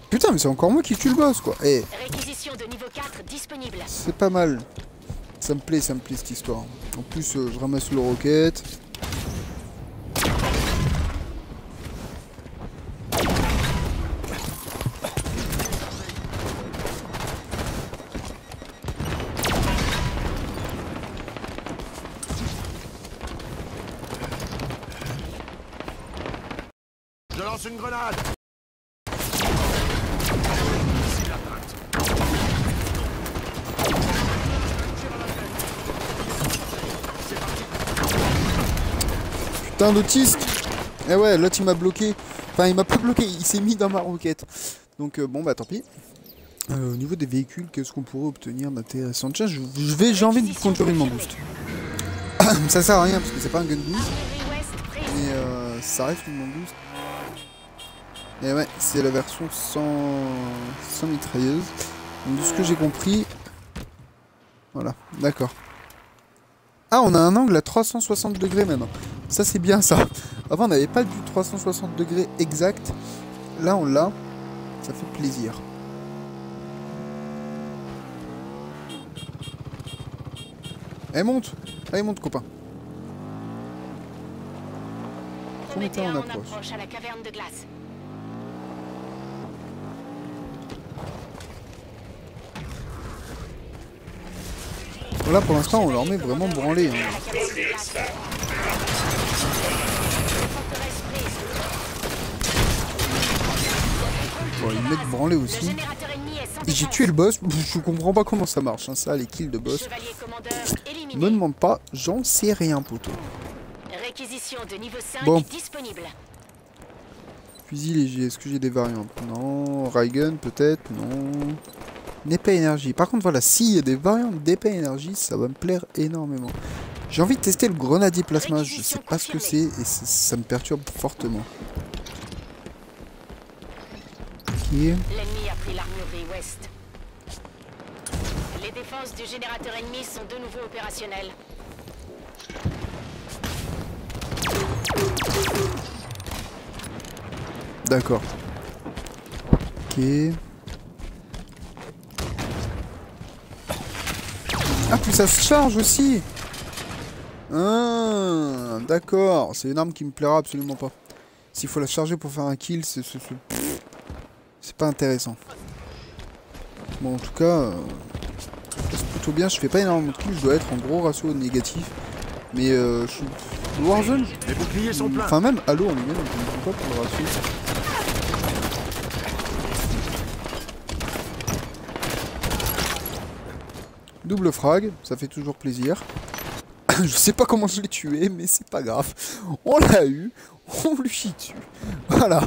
Putain, mais c'est encore moi qui tue le boss, quoi. Eh, Réquisition de niveau 4 disponible. c'est pas mal. Ça me plaît cette histoire. En plus, je ramasse le roquette. Je lance une grenade. Putain d'autiste. Eh ouais, l'autre il m'a bloqué. Enfin, il m'a pas bloqué, il s'est mis dans ma roquette. Donc bon bah tant pis. Au niveau des véhicules, qu'est-ce qu'on pourrait obtenir d'intéressant? Tiens, j'ai envie de conduire une boost. Ça sert à rien parce que c'est pas un gun boost. Armurerie Ouest prise. Mais ça reste une boost. Et ouais, c'est la version sans mitrailleuse. Donc de ce que j'ai compris... Voilà, d'accord. Ah, on a un angle à 360 degrés même. Ça c'est bien ça. Avant on n'avait pas du 360 degrés exact. Là on l'a. Ça fait plaisir. Elle monte. Allez monte copain. Prométhée en en approche. approche à la caverne de glace. Là pour l'instant on leur met vraiment branlé. Hein. À la caverne de glace. Forteresse prise. Bon, ils mettent branlé Le aussi. générateur ennemi est sans Et j'ai défense. tué le boss. Je comprends pas comment ça marche. Hein. Ça, les kills de boss. Chevalier commandeur éliminé. Me demande pas. J'en sais rien, poteau. Réquisition de niveau 5 Bon. disponible. Fusil léger. Est-ce que j'ai des variantes? Non. Raygun peut-être? Non. Une épée énergie. Par contre, voilà. S'il y a des variantes d'épée énergie, ça va me plaire énormément. J'ai envie de tester le grenadier plasma. Je sais pas ce que c'est. Et ça me perturbe fortement. Ok. L'ennemi a pris l'armurerie ouest. Les défenses du générateur ennemi sont de nouveau opérationnelles. D'accord. Ok. Ah, puis ça se charge aussi. Ah, d'accord. C'est une arme qui me plaira absolument pas. S'il faut la charger pour faire un kill, c'est pas intéressant. Bon, en tout cas, c'est plutôt bien. Je fais pas énormément de kills. Je dois être en gros ratio négatif. Mais Warzone, Les boucliers sont pleins. enfin même Halo en lui-même, je ne comprends pas pour le ratio. Double frag, ça fait toujours plaisir. Je sais pas comment je l'ai tué, mais c'est pas grave. On l'a eu, on lui chie dessus. Voilà.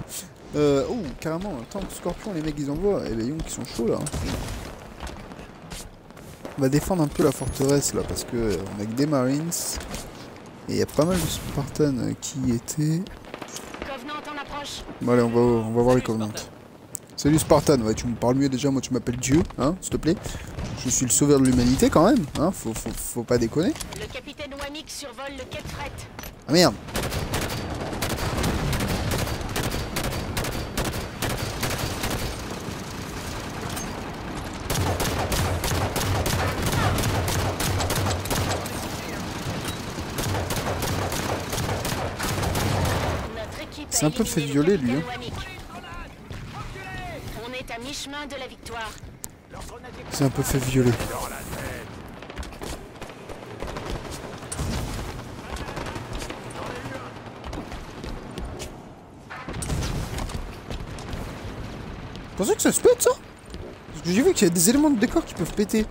Oh, carrément, tant que Scorpion, les mecs ils envoient, et ben qui sont chauds là. On va défendre un peu la forteresse là, parce que on a que des Marines. Et il y a pas mal de Spartans qui étaient. Covenant en approche. Bon allez, on va voir les Covenants. Salut Spartan, ouais, tu me parles mieux déjà, moi tu m'appelles Dieu, hein, s'il te plaît. Je suis le sauveur de l'humanité quand même, hein, faut pas déconner. Le capitaine Wamik survole le quai de fret. Ah merde. Notre équipe C'est un peu fait violer, lui, hein. On est à mi-chemin de la victoire. C'est un peu fait violer. Vous pensez que ça se pète ça? Parce que j'ai vu qu'il y a des éléments de décor qui peuvent péter.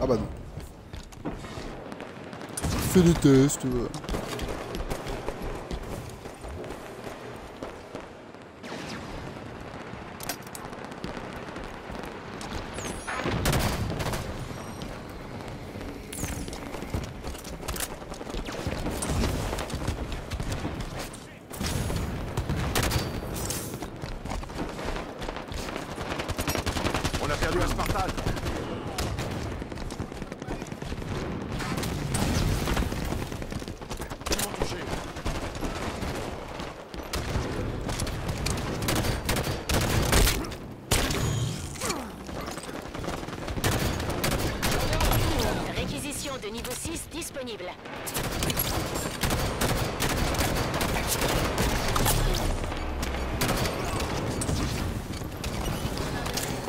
Ah bah non. Fais des tests. On a perdu un Spartan. disponible.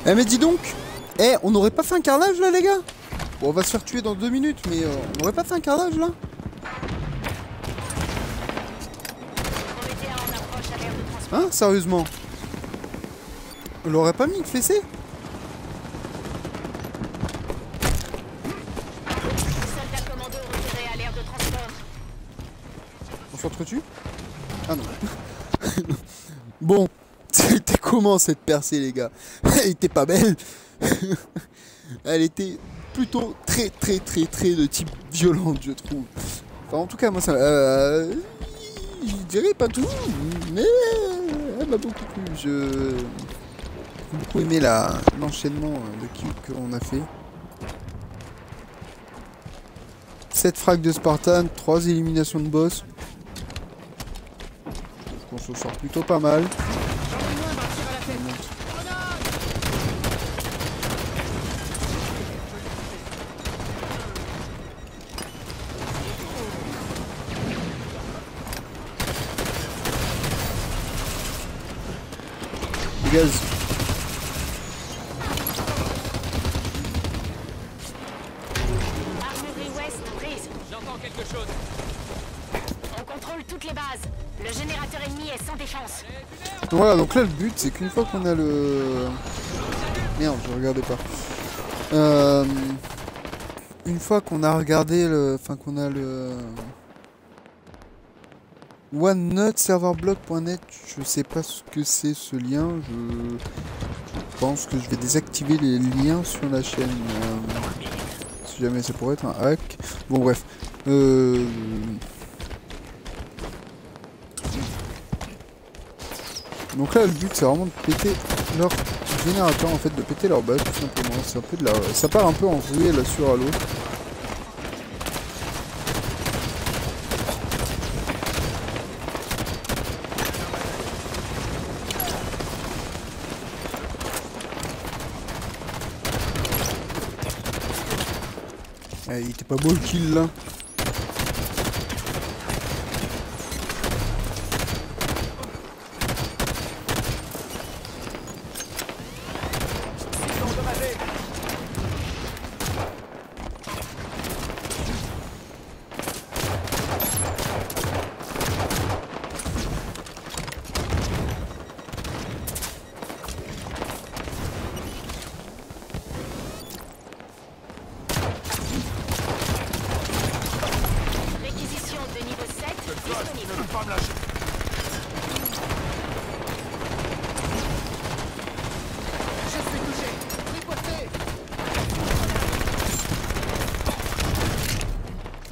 Eh mais dis donc, on n'aurait pas fait un carnage là les gars? Bon, on va se faire tuer dans 2 minutes, mais on n'aurait pas fait un carnage là? Hein, sérieusement? On l'aurait pas mis une fessée? Soldat commando repéré à l'aire de transport. On s'entretue? Ah non. Bon, c'était comment cette percée les gars? Elle était pas belle. Elle était plutôt très de type violente je trouve. Enfin en tout cas moi ça... je dirais pas tout, mais elle m'a beaucoup plu. J'ai beaucoup aimé l'enchaînement de kills que l'on a fait. 7 frags de Spartan, 3 éliminations de boss. On se sort plutôt pas mal. Gaz. Armurerie ouest prise. J'entends quelque chose. On contrôle toutes les bases. Le générateur ennemi est sans défense. Voilà, donc là le but c'est qu'une fois qu'on a le... Merde, je regardais pas. Une fois qu'on a regardé le... Enfin qu'on a le... OneNoteServerBlock.net, je sais pas ce que c'est ce lien, je pense que je vais désactiver les liens sur la chaîne, si jamais ça pourrait être un hack. Bon bref, donc là le but c'est vraiment de péter leur générateur en fait, de péter leur base tout simplement, c'est un peu de la... ça part un peu en vrille là sur Halo. Il était pas beau le kill là.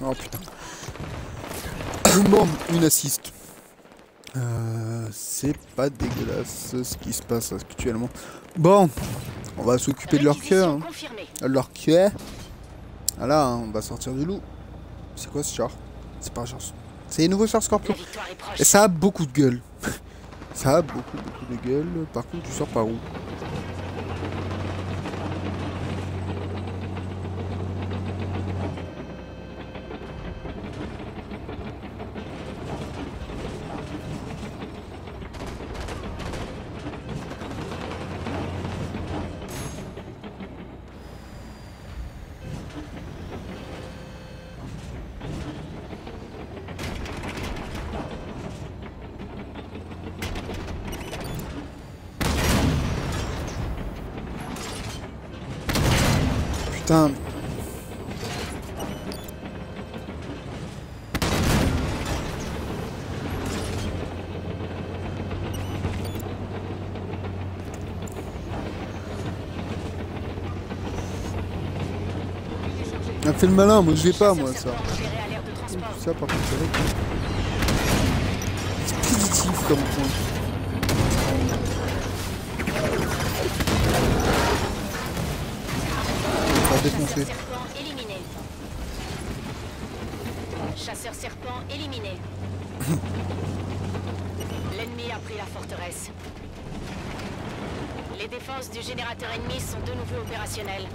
Oh putain. Bon, une assist. C'est pas dégueulasse ce qui se passe actuellement. Bon, on va s'occuper de leur cœur. Hein. Leur cœur. Voilà, hein, on va sortir du loup. C'est quoi ce char? C'est pas un char. C'est les nouveaux chars Scorpion. Et ça a beaucoup de gueule. Ça a beaucoup de gueule. Par contre, tu sors par où? Putain. On a fait le malin, moi je vais pas moi ça. Ça par contre c'est expéditif comme point. Défoncé. Chasseur serpent éliminé. L'ennemi a pris la forteresse. Les défenses du générateur ennemi sont de nouveau opérationnelles.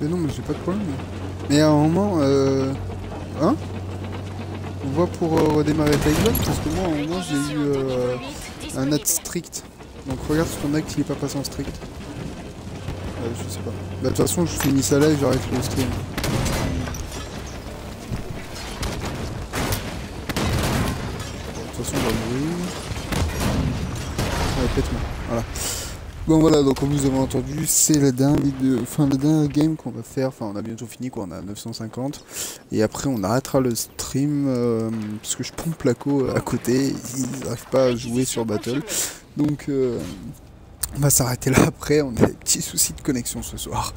Mais non, mais j'ai pas de problème. Mais à un moment, hein? On voit pour redémarrer ta Xbox, parce que moi, à un moment, j'ai eu un acte strict. Donc regarde si ton acte il est pas passé en strict. Je sais pas. Bah, de toute façon, je finis ça là et j'arrête le stream. De toute façon, on va mourir. Ouais, pète-moi. Voilà. Bon voilà, donc comme vous avez entendu, c'est la dernière game qu'on va faire. Enfin, on a bientôt fini quoi, on a 950. Et après, on arrêtera le stream parce que je pompe Placo à côté. Ils n'arrivent pas à jouer sur Battle. Donc, on va s'arrêter là après. On a des petits soucis de connexion ce soir.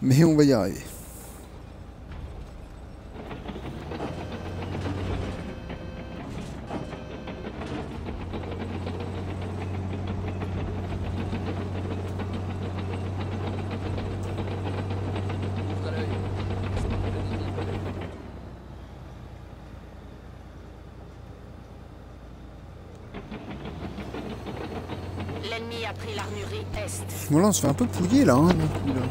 Mais on va y arriver. L'ennemi a pris l'armurerie Est. Bon là on se fait un peu pouiller là, hein, d'un coup là.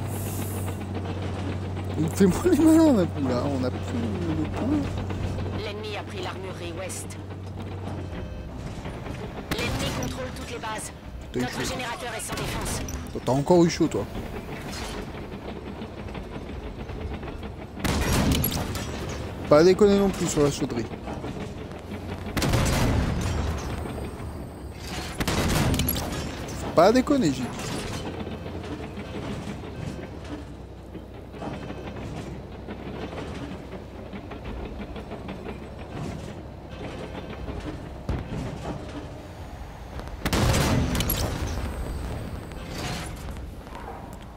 On fait moins les malins d'un coup là, on a pris le point. L'ennemi a pris l'armurerie Ouest. L'ennemi contrôle toutes les bases. Notre générateur est sans défense. T'as encore eu chaud toi. Pas déconner non plus sur la chauderie. Pas déconner, j'ai dit.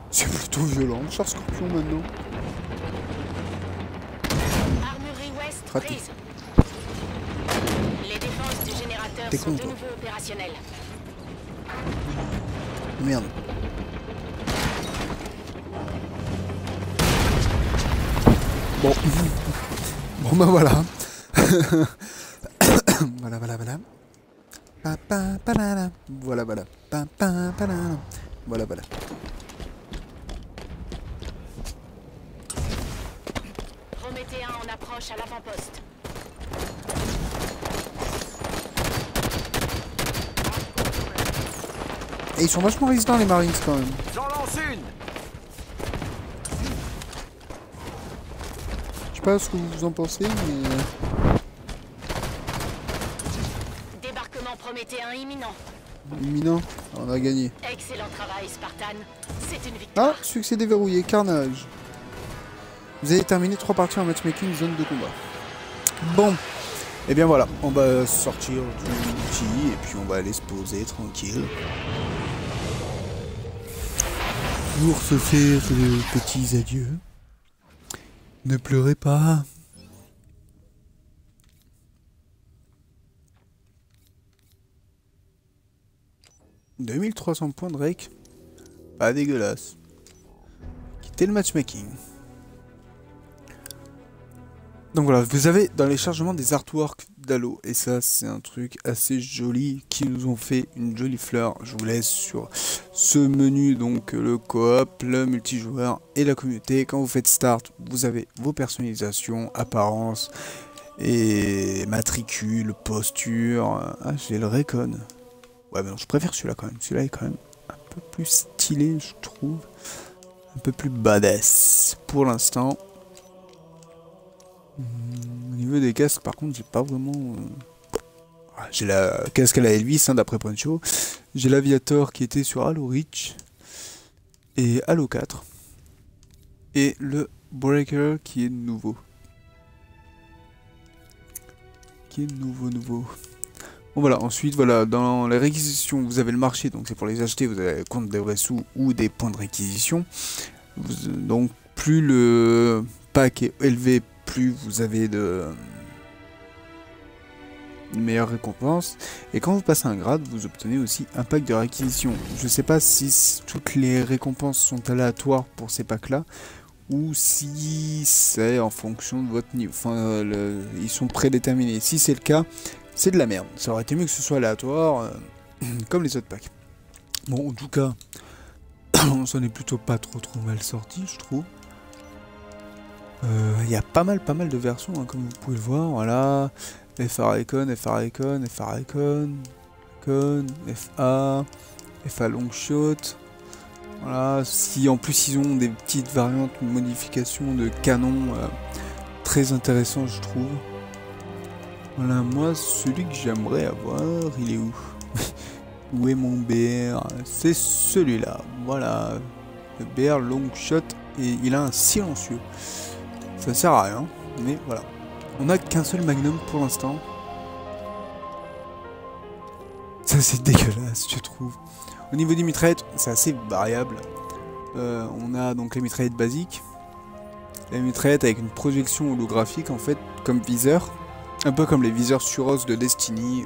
C'est plutôt violent, cher Scorpion maintenant. Armurerie Ouest Raté. prise. Les défenses du générateur T'es sont con, de toi. nouveau opérationnelles. Merde. Bon. Bon bah voilà. Voilà, voilà, voilà. Pa, pa, pa, la, la. Voilà, voilà. Pa, pa, pa, la, la. Voilà, voilà. Prométhéen en approche à l'avant-poste. Et ils sont vachement résistants les Marines quand même. J'en lance une. Je sais pas ce que vous en pensez, mais... Débarquement prométhéen imminent. Imminent, on a gagné. Excellent travail, Spartan. C'est une Ah, victoire. succès déverrouillé, carnage. Vous avez terminé 3 parties en matchmaking zone de combat. Bon, et bien voilà, on va sortir du outil et puis on va aller se poser tranquille. Pour se faire de petits adieux. Ne pleurez pas. « 2300 points de rec. Pas dégueulasse. Quittez le matchmaking. » Donc voilà, vous avez dans les chargements des artworks d'Halo, et ça c'est un truc assez joli, qui nous ont fait une jolie fleur. Je vous laisse sur ce menu, donc le coop, le multijoueur et la communauté. Quand vous faites start, vous avez vos personnalisations, apparence et matricule, posture. Ah, j'ai le Recon. Ouais, mais non, je préfère celui-là quand même. Celui-là est quand même un peu plus stylé, je trouve. Un peu plus badass pour l'instant. Au niveau des casques, par contre, j'ai pas vraiment... J'ai la casque à la Elvis, hein, d'après Poncho. J'ai l'Aviator qui était sur Halo Reach et Halo 4. Et le Breaker qui est nouveau. Bon voilà, ensuite, voilà, dans les réquisitions, vous avez le marché, donc c'est pour les acheter, vous avez compte des vrais sous ou des points de réquisition. Donc, plus le pack est élevé, plus vous avez de meilleures récompenses. Et quand vous passez un grade, vous obtenez aussi un pack de réquisition. Je sais pas si toutes les récompenses sont aléatoires pour ces packs là, ou si c'est en fonction de votre niveau. Enfin, ils sont prédéterminés. Si c'est le cas, c'est de la merde. Ça aurait été mieux que ce soit aléatoire, comme les autres packs. Bon, en tout cas, on s'en est plutôt pas trop mal sorti, je trouve. Il y a pas mal de versions, hein, comme vous pouvez le voir. Voilà, FA Recon, FA Recon, FA Recon, Recon, FA, FA Longshot. Voilà, si en plus ils ont des petites variantes, modifications de canon très intéressantes, je trouve. Voilà, moi, celui que j'aimerais avoir, il est où? Où est mon BR? C'est celui-là, voilà. Le BR Longshot, et il a un silencieux. Ça sert à rien, mais voilà. On n'a qu'un seul Magnum pour l'instant. Ça, c'est dégueulasse, je trouve. Au niveau des mitraillettes, c'est assez variable. On a donc les mitraillettes basiques. Les mitraillettes avec une projection holographique, en fait, comme viseur. Un peu comme les viseurs Suros de Destiny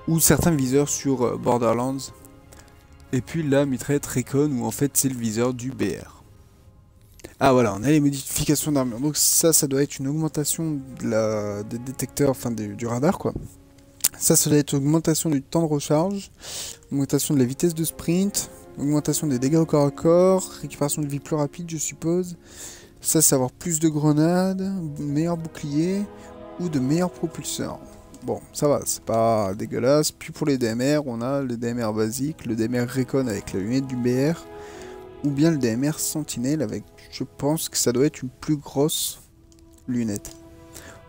ou certains viseurs sur Borderlands. Et puis la mitraillette Recon où en fait c'est le viseur du BR. Ah voilà, on a les modifications d'armure. Donc ça doit être une augmentation des détecteurs, enfin du radar quoi. Ça doit être augmentation du temps de recharge, augmentation de la vitesse de sprint, augmentation des dégâts au corps à corps, récupération de vie plus rapide je suppose. Ça c'est avoir plus de grenades, meilleur bouclier ou de meilleurs propulseurs. Bon, ça va, c'est pas dégueulasse. Puis pour les DMR, on a le DMR basique, le DMR Recon avec la lunette du BR, ou bien le DMR Sentinelle avec, je pense que ça doit être une plus grosse lunette.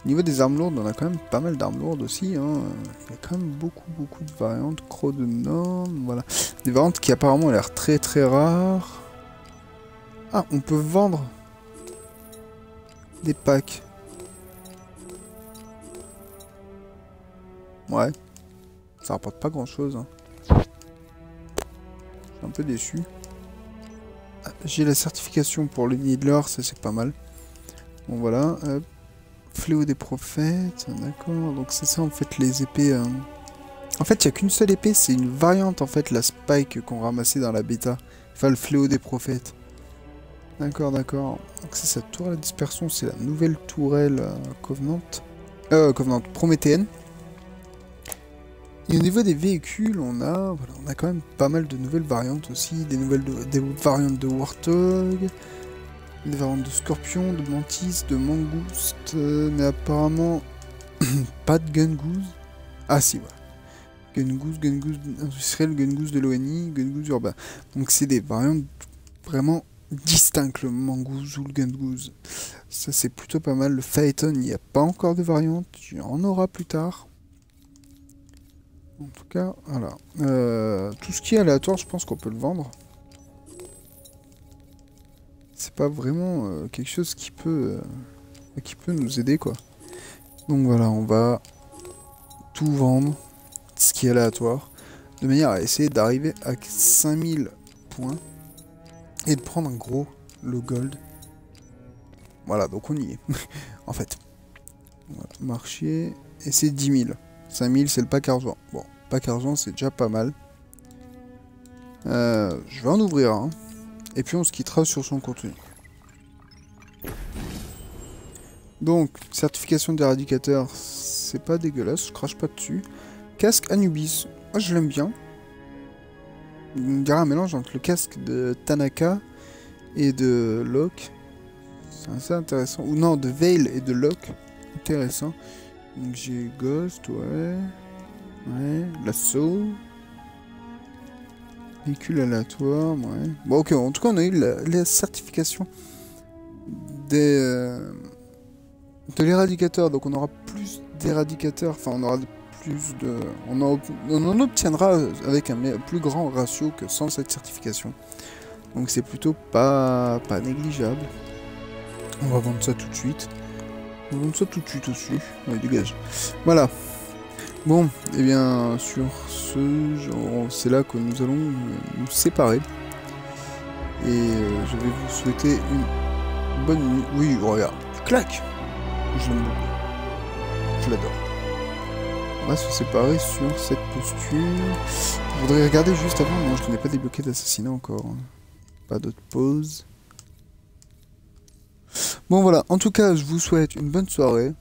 Au niveau des armes lourdes, on a quand même pas mal d'armes lourdes aussi. Hein. Il y a quand même beaucoup de variantes. Croc de norme, voilà. Des variantes qui apparemment ont l'air très rares. Ah, on peut vendre des packs. Ouais, ça rapporte pas grand chose. Hein. Je suis un peu déçu. Ah, j'ai la certification pour le Needler, ça c'est pas mal. Bon voilà, Fléau des prophètes, d'accord. Donc c'est ça en fait les épées. En fait il n'y a qu'une seule épée, c'est une variante en fait, la Spike qu'on ramassait dans la bêta. Enfin le Fléau des prophètes. D'accord. Donc c'est sa tourelle à dispersion, c'est la nouvelle tourelle Covenant Prométhéenne. Et au niveau des véhicules, on a quand même pas mal de nouvelles variantes aussi, des variantes de Warthog, des variantes de Scorpion, de Mantis, de Mangouste, mais apparemment pas de Gungoose. Ah si, voilà. Gungoose industriel, Gungoose de l'ONI, Gungoose urbain. Donc c'est des variantes vraiment distinctes, le Mangouze ou le Gungoose. Ça c'est plutôt pas mal. Le Phaeton, il n'y a pas encore de variante, il y en aura plus tard. En tout cas, voilà. Tout ce qui est aléatoire, je pense qu'on peut le vendre. C'est pas vraiment quelque chose qui peut nous aider, quoi. Donc voilà, on va tout vendre, ce qui est aléatoire, de manière à essayer d'arriver à 5000 points et de prendre en gros le gold. Voilà, donc on y est, en fait. Voilà, marché, et c'est 10 000. 5000 c'est le pack argent. Bon, pack argent c'est déjà pas mal. Je vais en ouvrir un. Et puis on se quittera sur son contenu. Donc, certification d'éradicateur, c'est pas dégueulasse, je crache pas dessus. Casque Anubis, moi je l'aime bien. On dirait un mélange entre le casque de Tanaka et de Locke. C'est assez intéressant. Ou non, de Veil et de Locke. Intéressant. Donc j'ai Ghost, ouais. Ouais, l'assaut. Véhicule aléatoire, ouais. Bon, ok, en tout cas, on a eu la certification de l'éradicateur. Donc on aura plus d'éradicateurs. Enfin, on aura plus de... On en obtiendra avec un plus grand ratio que sans cette certification. Donc c'est plutôt pas négligeable. On va vendre ça tout de suite. On va vendre ça tout de suite aussi. Ouais, dégage. Voilà. Bon, et bien sur ce, c'est là que nous allons nous séparer. Et je vais vous souhaiter une bonne nuit. Oui, regarde. Clac. Je l'aime beaucoup. Je l'adore. On va se séparer sur cette posture. Je voudrais regarder juste avant. Non, je n'ai pas débloqué d'assassinat encore. Pas d'autre pause. Bon voilà, en tout cas, je vous souhaite une bonne soirée,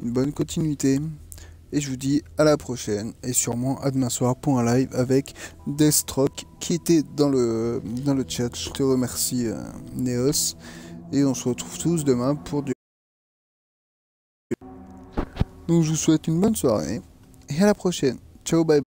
une bonne continuité, Et je vous dis à la prochaine, et sûrement à demain soir pour un live avec Deathstroke qui était dans le chat. Je te remercie Neos, et on se retrouve tous demain pour du... Donc je vous souhaite une bonne soirée, et à la prochaine. Ciao, bye bye.